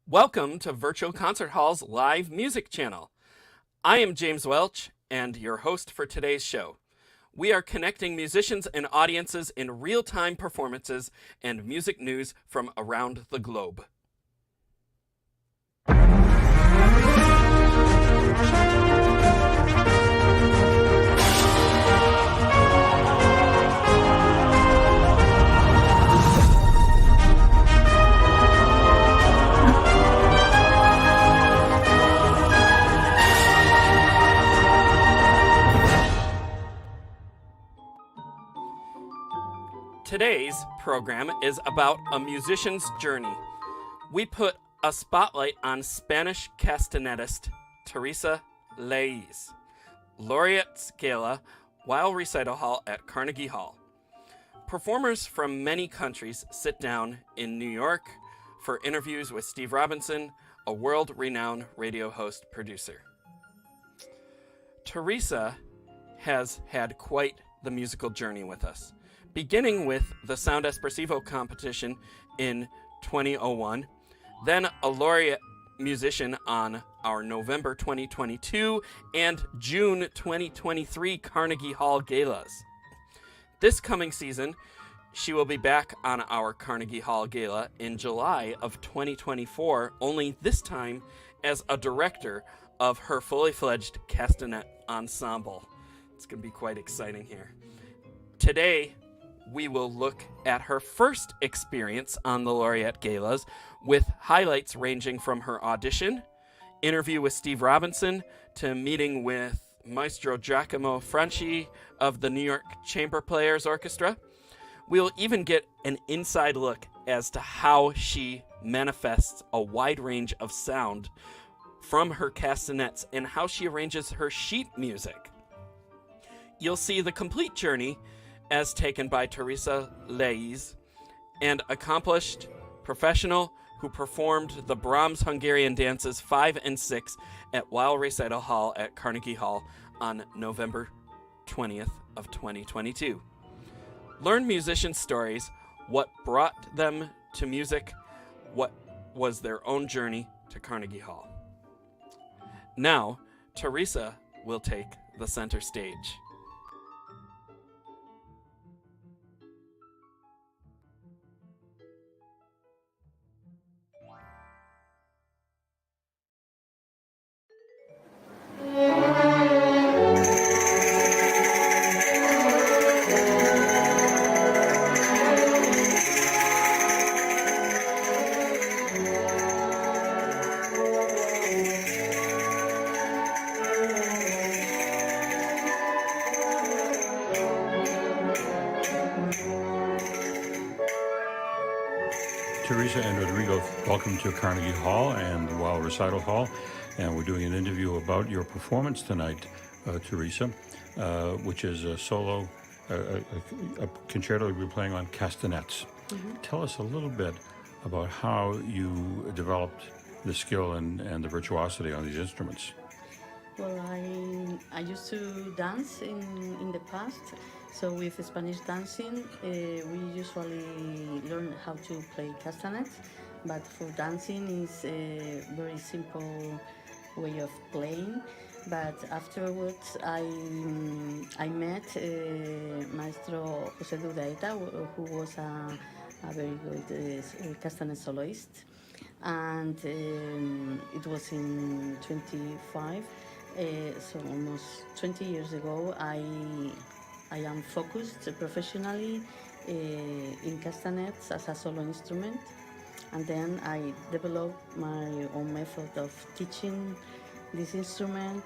Welcome to Virtual Concert Hall's live music channel. I am James Welch, and your host for today's show. We are connecting musicians and audiences in real-time performances and music news from around the globe. Today's program is about a musician's journey. We put a spotlight on Spanish castanetist Teresa Laiz, Laureate's Gala, while recital hall at Carnegie Hall. Performers from many countries sit down in New York for interviews with Steve Robinson, a world-renowned radio host producer. Teresa has had quite the musical journey with us, beginning with the Sound Espressivo competition in 2001, then a laureate musician on our November 2022 and June 2023 Carnegie Hall Galas. This coming season, she will be back on our Carnegie Hall Gala in July of 2024, only this time as a director of her fully fledged castanet ensemble. It's going to be quite exciting here. Today, we will look at her first experience on the Laureate Galas with highlights ranging from her audition, interview with Steve Robinson, to meeting with Maestro Giacomo Franchi of the New York Chamber Players Orchestra. We'll even get an inside look as to how she manifests a wide range of sound from her castanets and how she arranges her sheet music. You'll see the complete journey as taken by Teresa Laiz, an accomplished professional who performed the Brahms Hungarian dances 5 and 6 at Weill Recital Hall at Carnegie Hall on November 20th of 2022. Learn musicians' stories, what brought them to music, what was their own journey to Carnegie Hall. Now, Teresa will take the center stage. Teresa and Rodrigo, welcome to Carnegie Hall and the Weill Recital Hall. And we're doing an interview about your performance tonight, Teresa, which is a solo, a concerto you're playing on castanets. Mm-hmm. Tell us a little bit about how you developed the skill and the virtuosity on these instruments. Well, I used to dance in the past. So with Spanish dancing, we usually learn how to play castanets, but for dancing is a very simple way of playing. But afterwards, I met Maestro José Dudaeta, who was a very good castanet soloist, and it was in 25, so almost 20 years ago. I am focused professionally in castanets as a solo instrument, and then I developed my own method of teaching this instrument,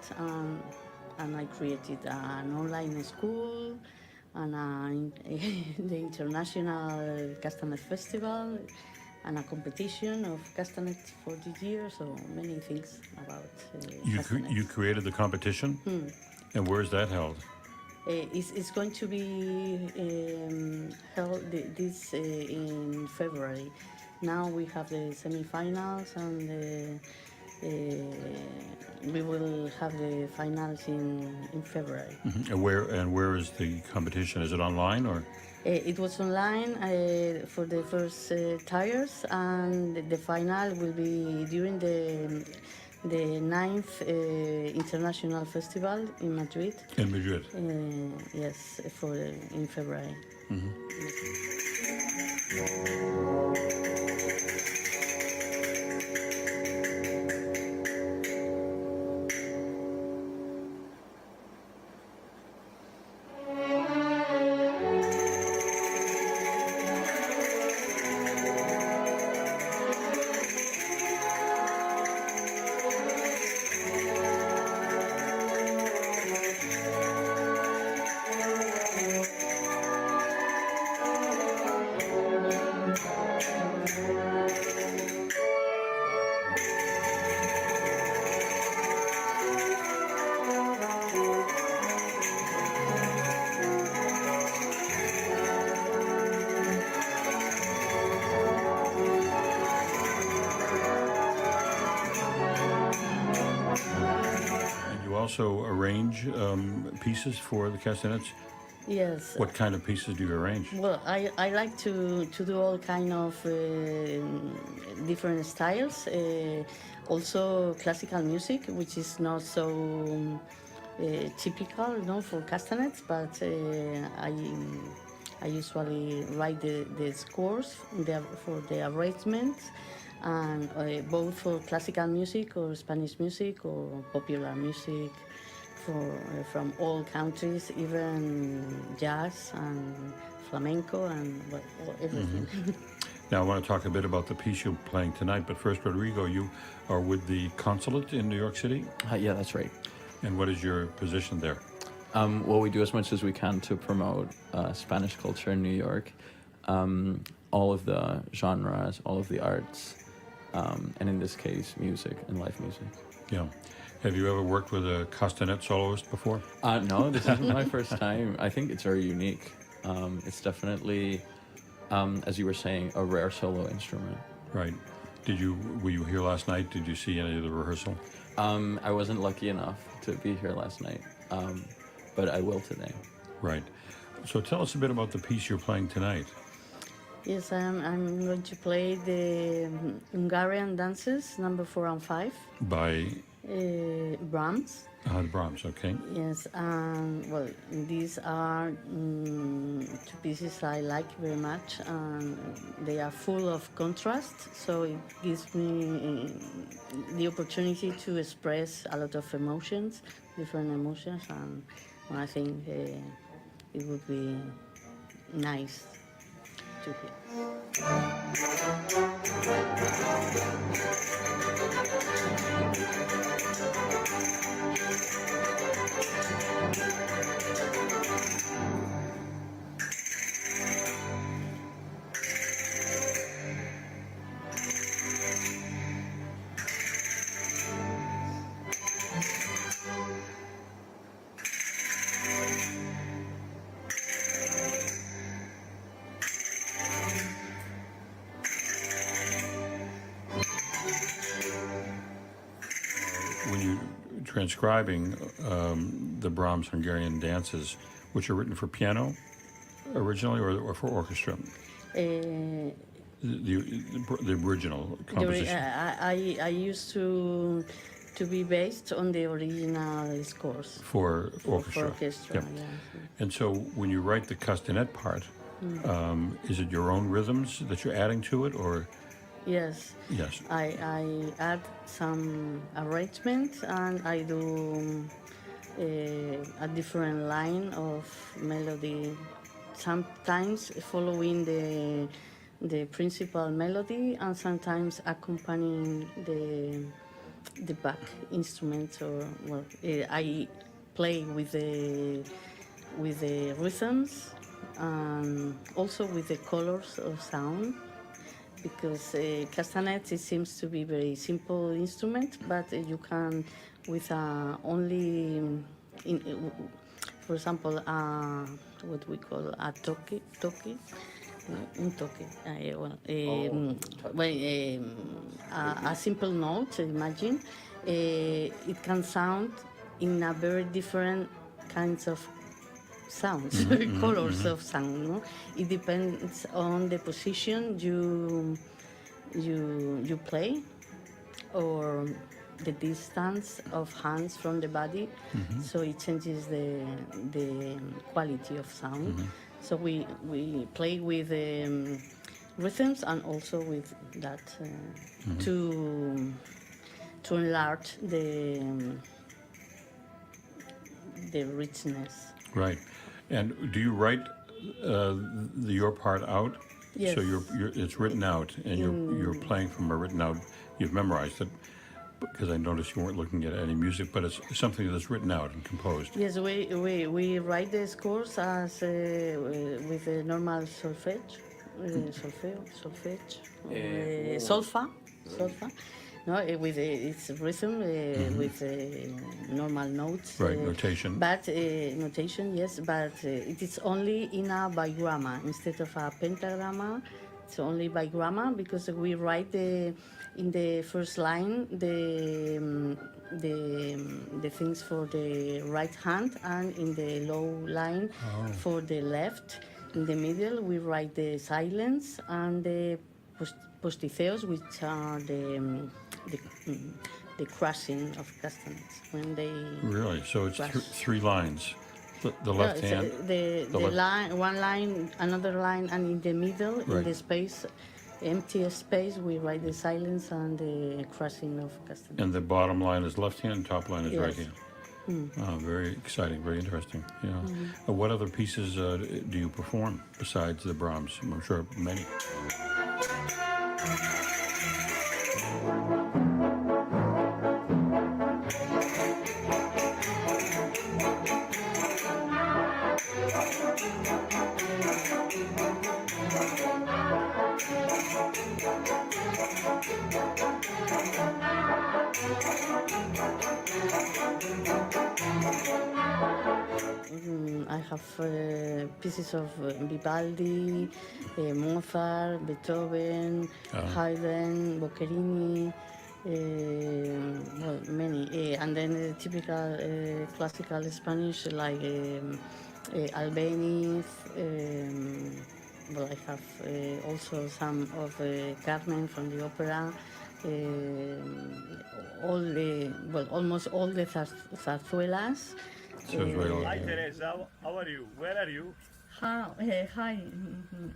and I created an online school and the International Castanet Festival and a competition of castanets for this year, so many things about castanets. You created the competition? And where is that held? It's going to be held in February. Now we have the semi-finals, and we will have the finals in February. Mm-hmm. And where is the competition? Is it online or? It was online for the first tires, and the final will be during the ninth International Festival in Madrid. In Madrid. Yes, in February. And you also arrange pieces for the Castanets. Yes. What kind of pieces do you arrange? Well, I like to do all kind of different styles. Also classical music, which is not so typical, for castanets, but I usually write the scores for the arrangements, and both for classical music or Spanish music or popular music from all countries, even jazz and flamenco and everything. Now, I want to talk a bit about the piece you're playing tonight, but first, Rodrigo, you are with the consulate in New York City, Yeah, that's right. and what is your position there? Well, we do as much as we can to promote Spanish culture in New York, all of the genres, all of the arts, and in this case, music and live music. Yeah. Have you ever worked with a castanet soloist before? No, this isn't my first time. I think it's very unique. It's definitely, as you were saying, a rare solo instrument. Right. Were you here last night? Did you see any of the rehearsal? I wasn't lucky enough to be here last night, but I will today. Right. So tell us a bit about the piece you're playing tonight. Yes, I'm going to play the Hungarian dances, number 4 and 5. By Brahms. Brahms, okay. Yes, well, these are two pieces I like very much, and they are full of contrast, so it gives me the opportunity to express a lot of emotions, different emotions, and I think it would be nice to hear. When you're transcribing the Brahms Hungarian dances, which are written for piano originally or for orchestra? The original composition. I used to be based on the original scores. For orchestra. For orchestra, Yep. yeah. And so when you write the castanet part, is it your own rhythms that you're adding to it, or? Yes. Yes. I add some arrangement, and I do a different line of melody, sometimes following the principal melody, and sometimes accompanying the back instruments, or I play with the rhythms, and also with the colors of sound, because castanets, it seems to be very simple instrument, but you can with only for example what we call a toque un toque a simple note, imagine it can sound in a very different kinds of sounds, colors of sound. No? It depends on the position you play, or the distance of hands from the body, so it changes the quality of sound. So we play with rhythms and also with that to enlarge the richness. Right. And do you write your part out? Yes. So it's written out, and you're playing from a written out. You've memorized it, because I noticed you weren't looking at any music, but it's something that's written out and composed. Yes, we write the scores as with a normal solfege, solfa. No, with its rhythm, with normal notes. Right, notation. But notation, yes, but it is only in a bigramma instead of a pentagramma. It's only bigramma because we write in the first line the things for the right hand, and in the low line for the left. In the middle, we write the silence and the posticeos, which are the crushing of castanets when they. Really? So it's crush. three lines. The left hand. The line, one line, another line, and in the middle, Right. in the space, empty space, we write the silence and the crushing of castanets. And the bottom line is left hand, top line is right Yes. hand. Oh, very exciting, very interesting. Yeah. What other pieces do you perform besides the Brahms? I'm sure many. I have pieces of Vivaldi, Mozart, Beethoven, Haydn, Boccherini, well, many. And then typical classical Spanish like Albéniz. Well, I have also some of Carmen from the opera. Almost all the zarzuelas. Hi Teresa, how are you? Where are you? Hi,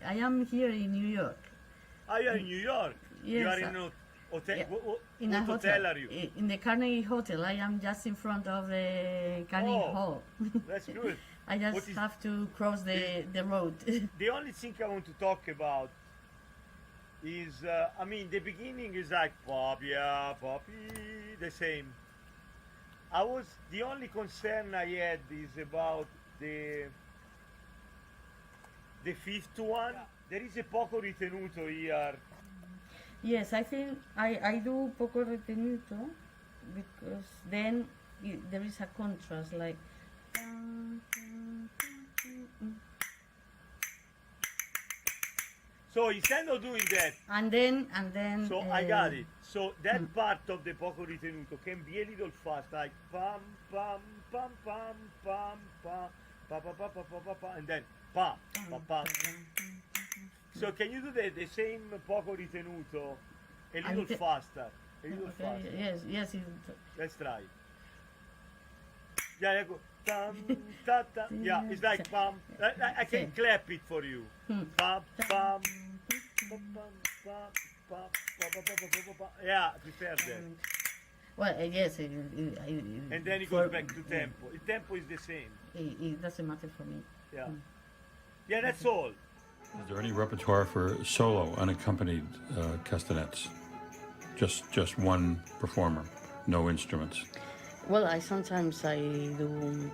I am here in New York. Ah, you are in New York. Yes, You are in a hotel. yeah, What in a hotel are you? In the Carnegie Hotel. I am just in front of the Carnegie Oh. Hall. That's good. I just What is- have to cross the road. The only thing I want to talk about is, the beginning is like pop, yeah, poppy, the same. The only concern I had is about the fifth one. There is a poco ritenuto here. Yes, I think I do poco ritenuto because then there is a contrast like. So instead of doing that, And then. so I got it. So that part of the poco ritenuto can be a little fast, like pam pam pam pam pam pam pa pa pa pa pa pa pa, and then pam pa pa. So can you do the same poco ritenuto a little te- faster? A little Okay, faster. yes. Let's try. Yeah, go. Tam, ta, ta. Yeah, it's like pam. I can clap it for you. Pam pam. Pam, pam, pam, pam, pam, pam, pam, pam, pam. Yeah, prepare that. Well, yes. And then it goes back to tempo. The tempo is the same. It doesn't matter for me. Yeah. Yeah, that's all. Is there any repertoire for solo, unaccompanied castanets? Just one performer, no instruments. Well, sometimes I do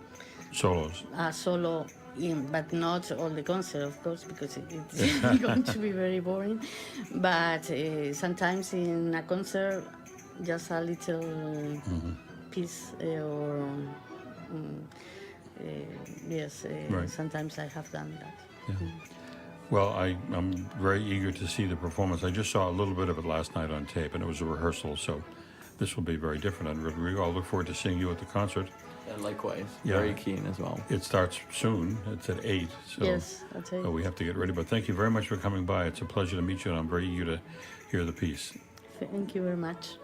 Solos. a solo, but not all the concert, of course, because it's going to be very boring. But sometimes in a concert, just a little piece or yes. Right. Sometimes I have done that. Yeah. Well, I'm very eager to see the performance. I just saw a little bit of it last night on tape, and it was a rehearsal, so this will be very different. And Rodrigo, I'll look forward to seeing you at the concert. Likewise, Yeah. very keen as well. It starts soon. It's at 8. So Yes, that's it. we have to get ready. But thank you very much for coming by. It's a pleasure to meet you, and I'm very eager to hear the piece. Thank you very much.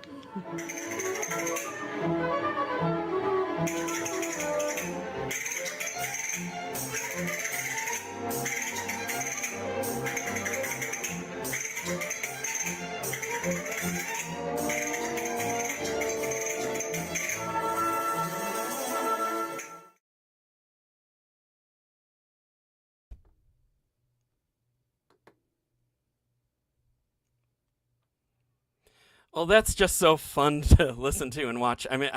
Well, that's just so fun to listen to and watch. I mean,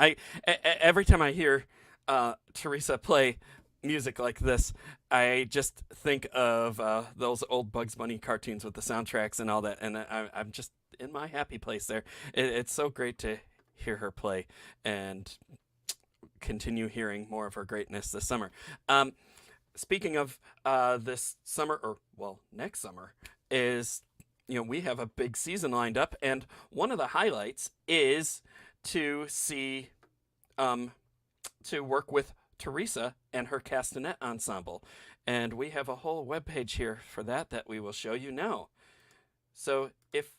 every time I hear Teresa play music like this, I just think of those old Bugs Bunny cartoons with the soundtracks and all that, and I'm just in my happy place there. It's so great to hear her play and continue hearing more of her greatness this summer. Speaking of this summer, or well, next summer, is we have a big season lined up, and one of the highlights is to see, to work with Teresa and her Castanet ensemble. And we have a whole webpage here for that we will show you now. So if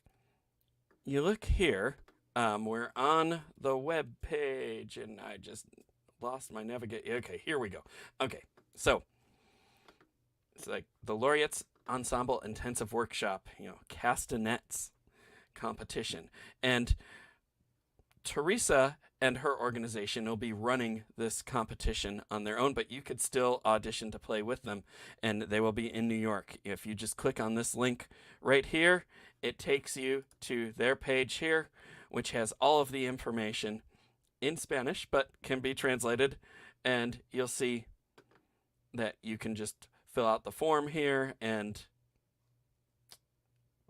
you look here, we're on the web page, and I just lost my navigation. Okay, here we go. Okay, so it's like the Laureate's Ensemble Intensive Workshop, Castanets competition. And Teresa and her organization will be running this competition on their own, but you could still audition to play with them, and they will be in New York. If you just click on this link right here, it takes you to their page here, which has all of the information in Spanish, but can be translated, and you'll see that you can just fill out the form here and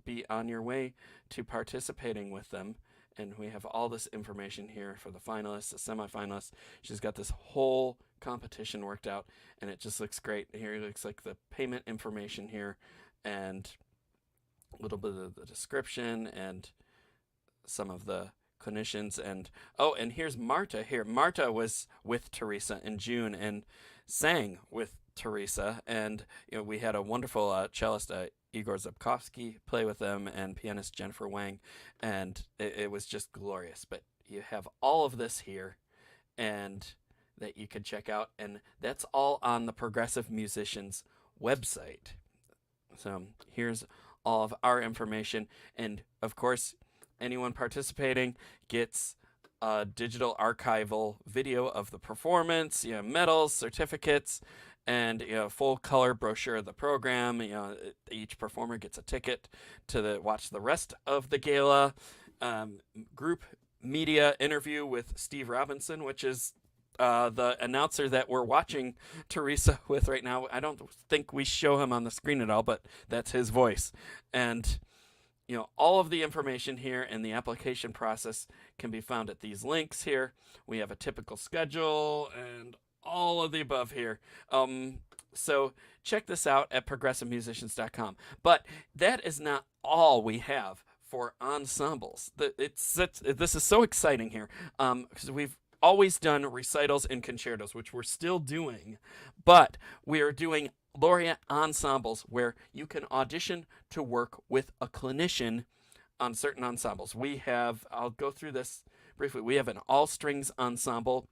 be on your way to participating with them. And we have all this information here for the finalists, the semifinalists. She's got this whole competition worked out, and it just looks great. Here it looks like the payment information here, and a little bit of the description and some of the clinicians. And here's Marta here. Marta was with Teresa in June and sang with Teresa, and we had a wonderful cellist Igor Zubkovsky play with them, and pianist Jennifer Wang, and it was just glorious. But you have all of this here, and that you can check out, and that's all on the Progressive Musicians website. So here's all of our information, and of course anyone participating gets a digital archival video of the performance, medals, certificates, and full color brochure of the program. Each performer gets a ticket to watch the rest of the gala. Group media interview with Steve Robinson, which is the announcer that we're watching Teresa with right now. I don't think we show him on the screen at all, but that's his voice. And all of the information here and the application process can be found at these links here. We have a typical schedule and all of the above here. So check this out at progressivemusicians.com. But that is not all we have for ensembles. This is so exciting here, because we've always done recitals and concertos, which we're still doing, but we are doing Laureate ensembles where you can audition to work with a clinician on certain ensembles. I'll go through this briefly. We have an all-strings ensemble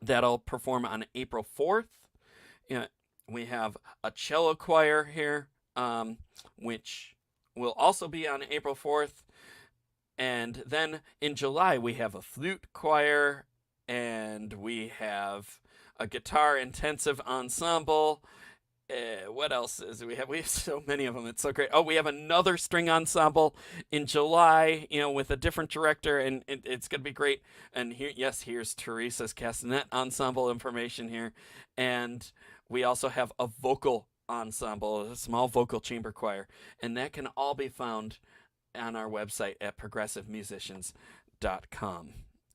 that'll perform on April 4th. We have a cello choir here, which will also be on April 4th. And then in July, we have a flute choir, and we have a guitar intensive ensemble. What else is we have? We have so many of them. It's so great. Oh, we have another string ensemble in July, with a different director, and it's going to be great. And here's Teresa's Castanet ensemble information here. And we also have a vocal ensemble, a small vocal chamber choir, and that can all be found on our website at progressivemusicians.com,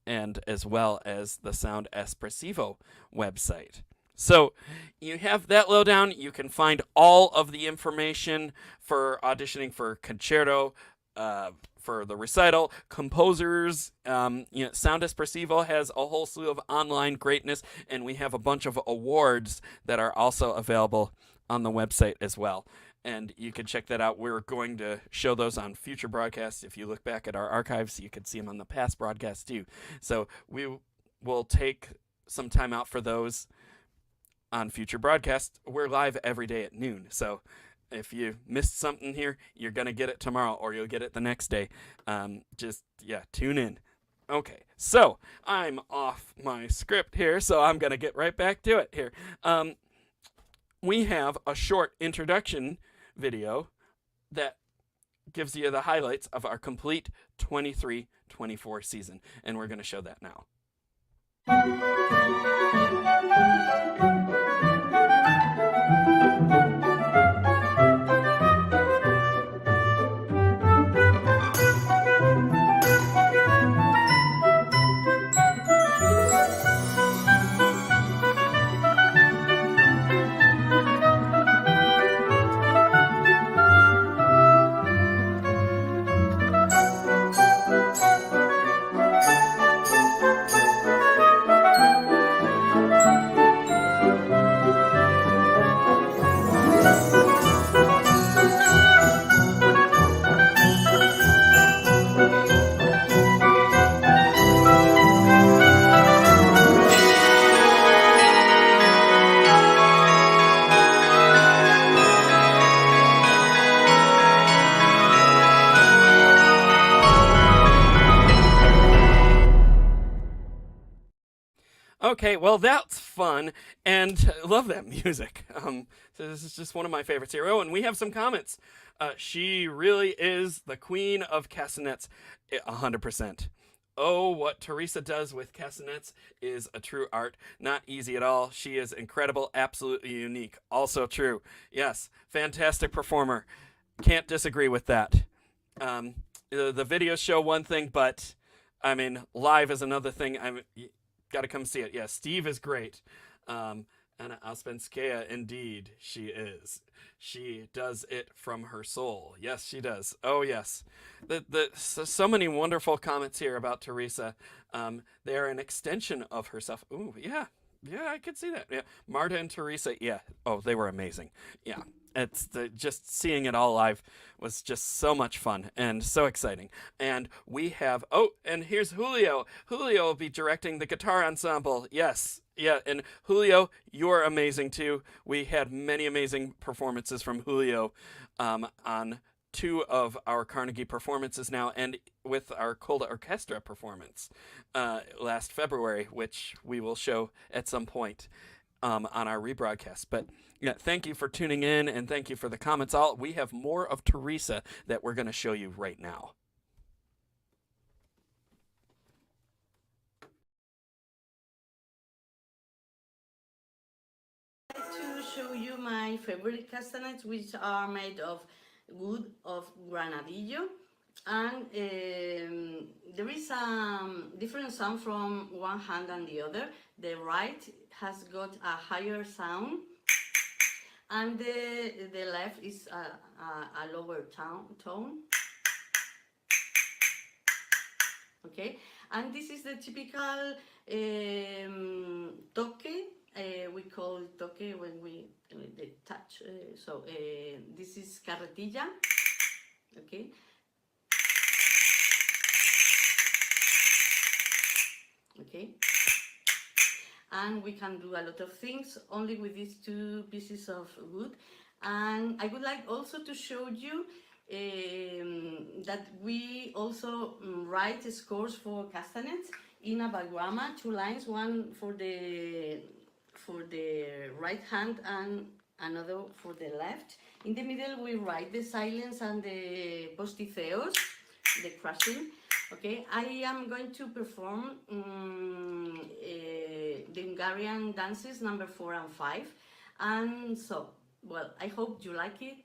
and as well as the Sound Espressivo website. So you have that lowdown. You can find all of the information for auditioning for concerto, for the recital, composers. Sound Espressivo has a whole slew of online greatness, and we have a bunch of awards that are also available on the website as well. And you can check that out. We're going to show those on future broadcasts. If you look back at our archives, you can see them on the past broadcasts too. So we will take some time out for those on future broadcasts. We're live every day at noon. So if you missed something here, you're going to get it tomorrow or you'll get it the next day. Tune in. Okay, so I'm off my script here, so I'm going to get right back to it here. We have a short introduction video that gives you the highlights of our complete 23-24 season, and we're going to show that now. Okay, well, that's fun, and I love that music. So this is just one of my favorites here. Oh, and we have some comments. She really is the queen of castanets, 100%. Oh, what Teresa does with castanets is a true art. Not easy at all. She is incredible, absolutely unique. Also true. Yes, fantastic performer. Can't disagree with that. The videos show one thing, but, I mean, live is another thing. Got to come see it. Yeah, Steve is great. Anna Ospenskaya, indeed, she is. She does it from her soul. Yes, she does. Oh, yes. So many wonderful comments here about Teresa. They are an extension of herself. Ooh, yeah. Yeah, I could see that. Yeah, Marta and Teresa, yeah. Oh, they were amazing. Yeah. Just seeing it all live was just so much fun and so exciting. And we have, and here's Julio. Julio will be directing the guitar ensemble. Yes. Yeah. And Julio, you're amazing too. We had many amazing performances from Julio on 2 of our Carnegie performances now, and with our Coda Orchestra performance last February, which we will show at some point on our rebroadcast. But yeah, thank you for tuning in, and thank you for the comments. We have more of Teresa that we're going to show you right now. I'd like to show you my favorite castanets, which are made of wood of granadillo. And there is a different sound from one hand and the other. The right has got a higher sound, and the left is a lower tone. Okay, and this is the typical toque. We call it toque when we touch. This is carretilla. Okay. Okay. And we can do a lot of things only with these 2 pieces of wood. And I would like also to show you that we also write scores for castanets in a baguama, 2 lines, one for the right hand and another for the left. In the middle we write the silence and the posticeos, the crushing. Okay, I am going to perform the Hungarian dances number 4 and 5, and so, well, I hope you like it.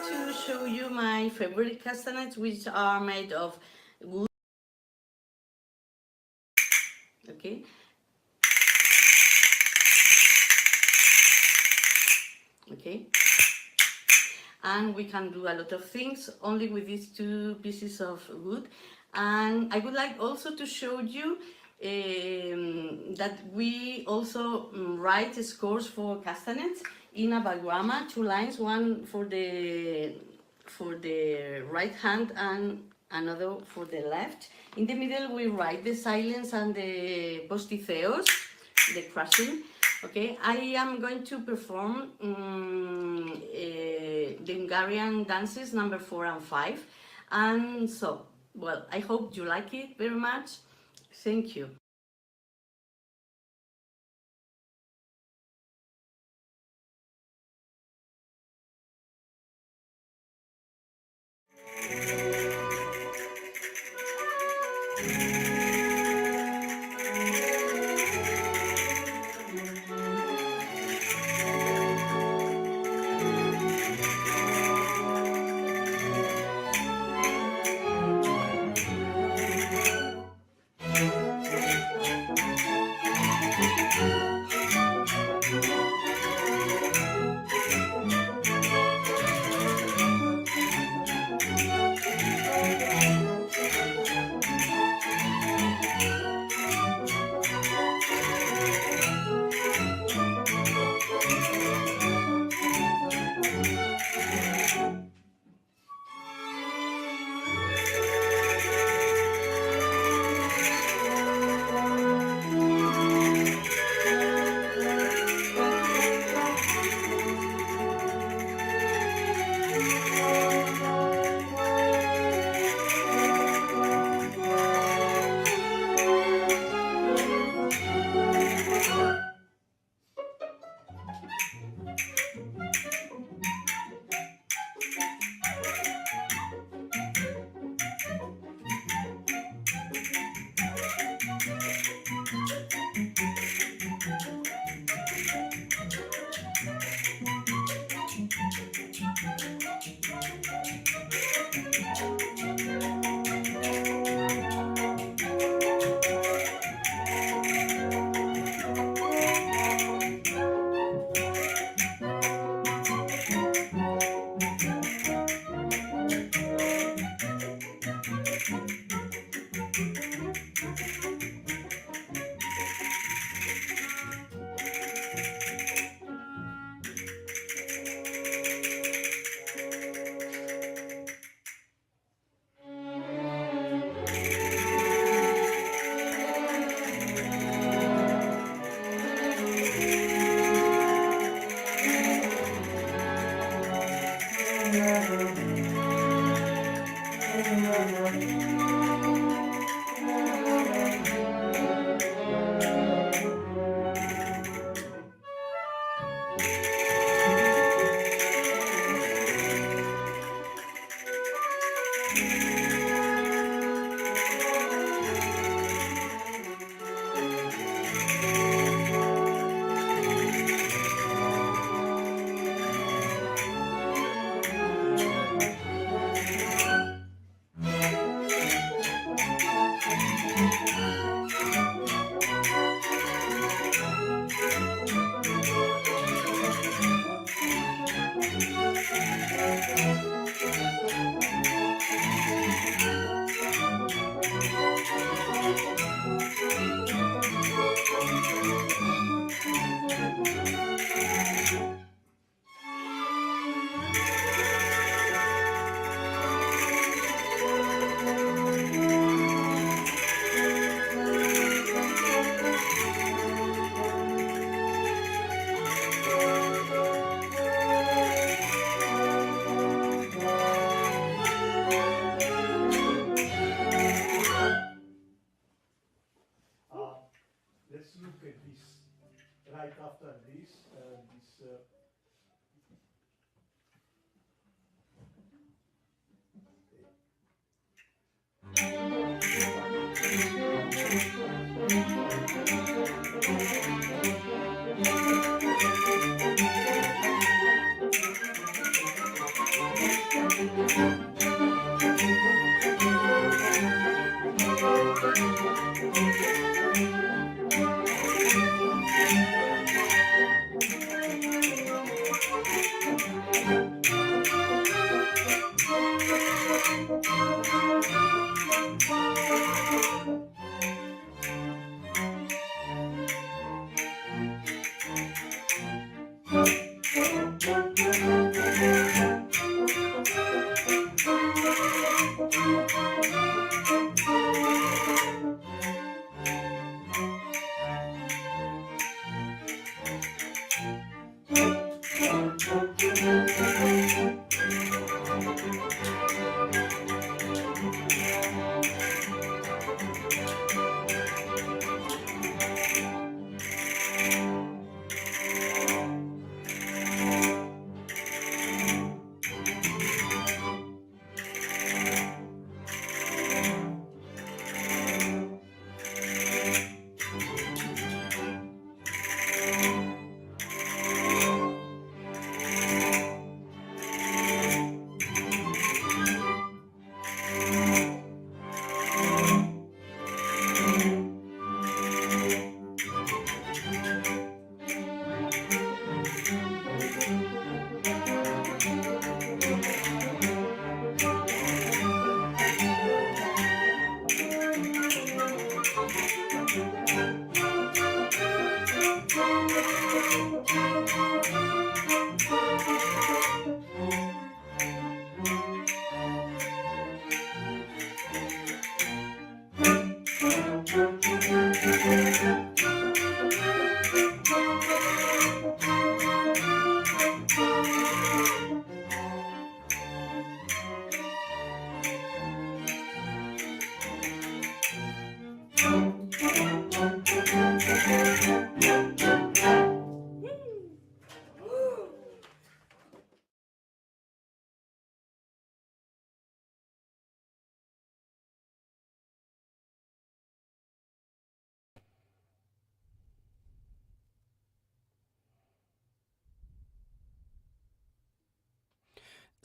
to show you my favorite castanets, which are made of wood. Okay. Okay. And we can do a lot of things only with these two pieces of wood. And I would like also to show you that we also write scores for castanets in a diagram, 2 lines, one for the right hand and another for the left. In the middle we write the silence and the posticeos, the crushing. Okay, I am going to perform the Hungarian dances number 4 and 5. And so, well, I hope you like it very much. Thank you.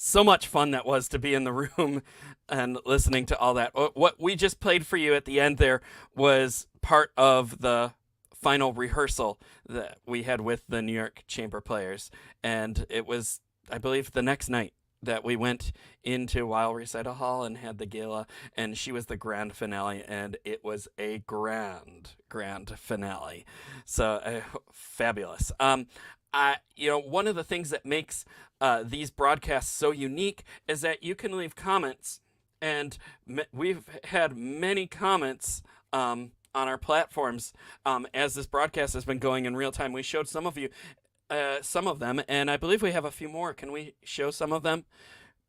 So much fun that was to be in the room and listening to all that. What we just played for you at the end there was part of the final rehearsal that we had with the New York Chamber Players. And it was, I believe, the next night that we went into Weill Recital Hall and had the gala, and she was the grand finale, and it was a grand finale. So fabulous. One of the things that makes these broadcasts so unique is that you can leave comments, and we've had many comments on our platforms as this broadcast has been going in real time. We showed some of them, and I believe we have a few more. Can we show some of them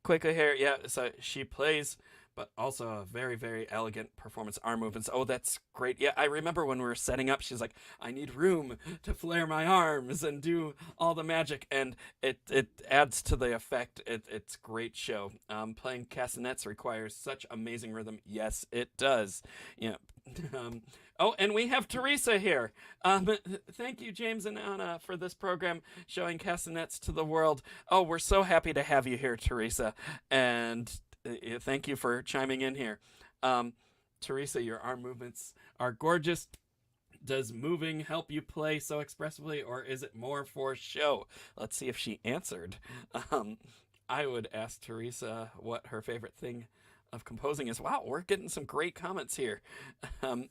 quickly here? Yeah, so she plays, but also a very, very elegant performance, arm movements. Oh, that's great. Yeah, I remember when we were setting up, she's like, I need room to flare my arms and do all the magic, and it adds to the effect. It's a great show. Playing castanets requires such amazing rhythm. Yes, it does. Yeah. Oh, and we have Teresa here. Thank you, James and Anna, for this program showing castanets to the world. Oh, we're so happy to have you here, Teresa, and thank you for chiming in here. Teresa, your arm movements are gorgeous. Does moving help you play so expressively, or is it more for show? Let's see if she answered. I would ask Teresa what her favorite thing of composing is. Wow, we're getting some great comments here. And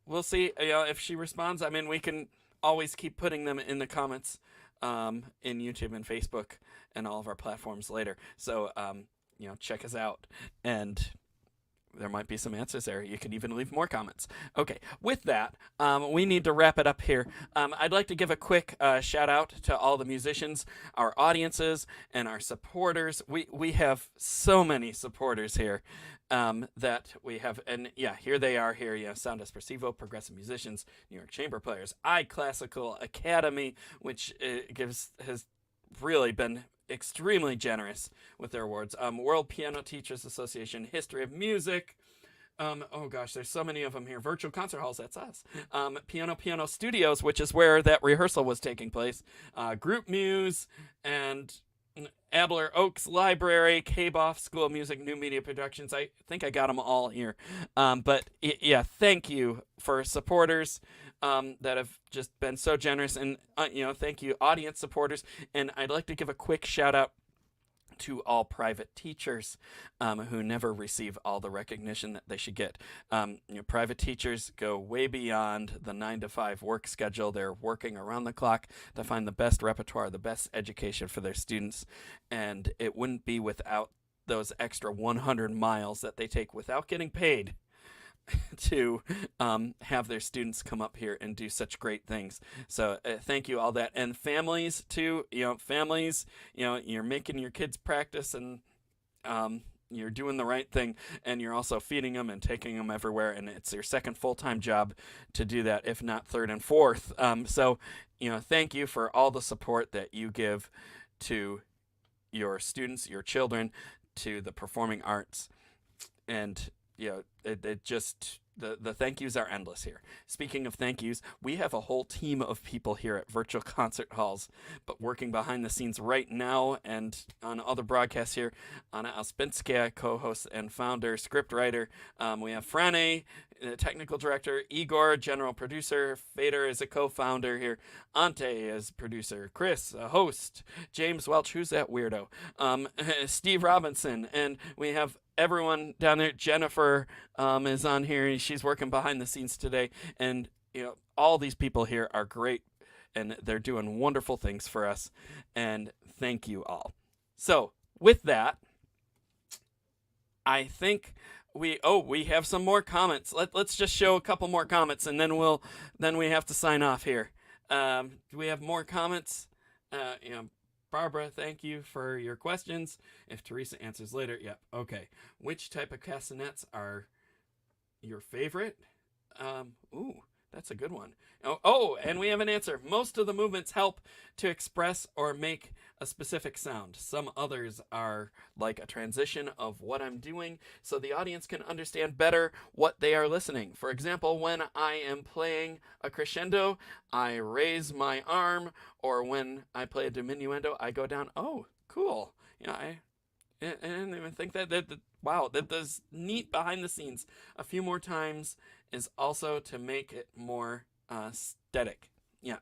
we'll see, if she responds. I mean, we can always keep putting them in the comments in YouTube and Facebook and all of our platforms later. So, check us out, and there might be some answers there. You can even leave more comments. Okay, with that, we need to wrap it up here. I'd like to give a quick shout out to all the musicians, our audiences, and our supporters. We have so many supporters here that we have, and yeah, here they are here. Sound Espressivo, Progressive Musicians, New York Chamber Players, iClassical Academy, which has really been extremely generous with their awards. World Piano Teachers Association, History of Music. Oh gosh, there's so many of them here. Virtual Concert Halls, that's us. Piano Studios, which is where that rehearsal was taking place. Group Muse, and Abler Oaks Library, Kaboff School of Music, New Media Productions. I think I got them all here. But yeah, thank you for supporters that have just been so generous. And, thank you, audience supporters. And I'd like to give a quick shout out to all private teachers who never receive all the recognition that they should get. Private teachers go way beyond the 9-to-5 work schedule. They're working around the clock to find the best repertoire, the best education for their students, and it wouldn't be without those extra 100 miles that they take without getting paid to have their students come up here and do such great things. So thank you all that. And families too, families, you're making your kids practice, and you're doing the right thing, and you're also feeding them and taking them everywhere, and it's your second full-time job to do that, if not third and fourth. So thank you for all the support that you give to your students, your children, to the performing arts. And it just, the thank yous are endless here. Speaking of thank yous, we have a whole team of people here at Virtual Concert Halls, but working behind the scenes right now and on other broadcasts here. Anna Alspinska, co-host and founder, scriptwriter. We have Frane, technical director. Igor, general producer. Fader is a co-founder here. Ante is producer. Chris, a host. James Welch, who's that weirdo? Steve Robinson. And we have everyone down there. Jennifer is on here. She's working behind the scenes today. And, all these people here are great, and they're doing wonderful things for us. And thank you all. So with that, I think we have some more comments. Let's just show a couple more comments, and then we have to sign off here. Do we have more comments? Barbara, thank you for your questions. If Teresa answers later, yeah, okay. Which type of castanets are your favorite? That's a good one. And we have an answer. Most of the movements help to express or make a specific sound. Some others are like a transition of what I'm doing, so the audience can understand better what they are listening. For example, when I am playing a crescendo, I raise my arm, or when I play a diminuendo, I go down. Oh, cool. I didn't even think that. Wow, that's neat behind the scenes. A few more times is also to make it more aesthetic. Yeah.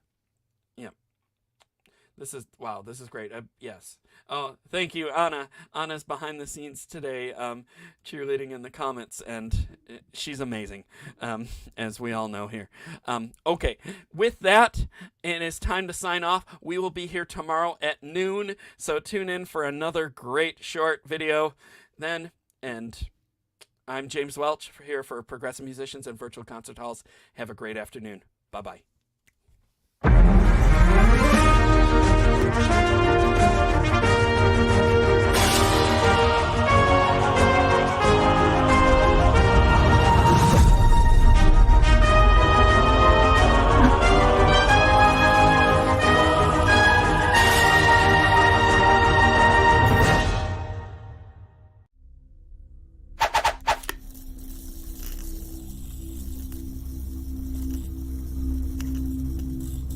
This is great. Yes. Oh, thank you, Anna. Anna's behind the scenes today, cheerleading in the comments, and she's amazing, as we all know here. Okay, with that, it is time to sign off. We will be here tomorrow at noon, so tune in for another great short video then. And I'm James Welch here for Progressive Musicians and Virtual Concert Halls. Have a great afternoon. Bye-bye.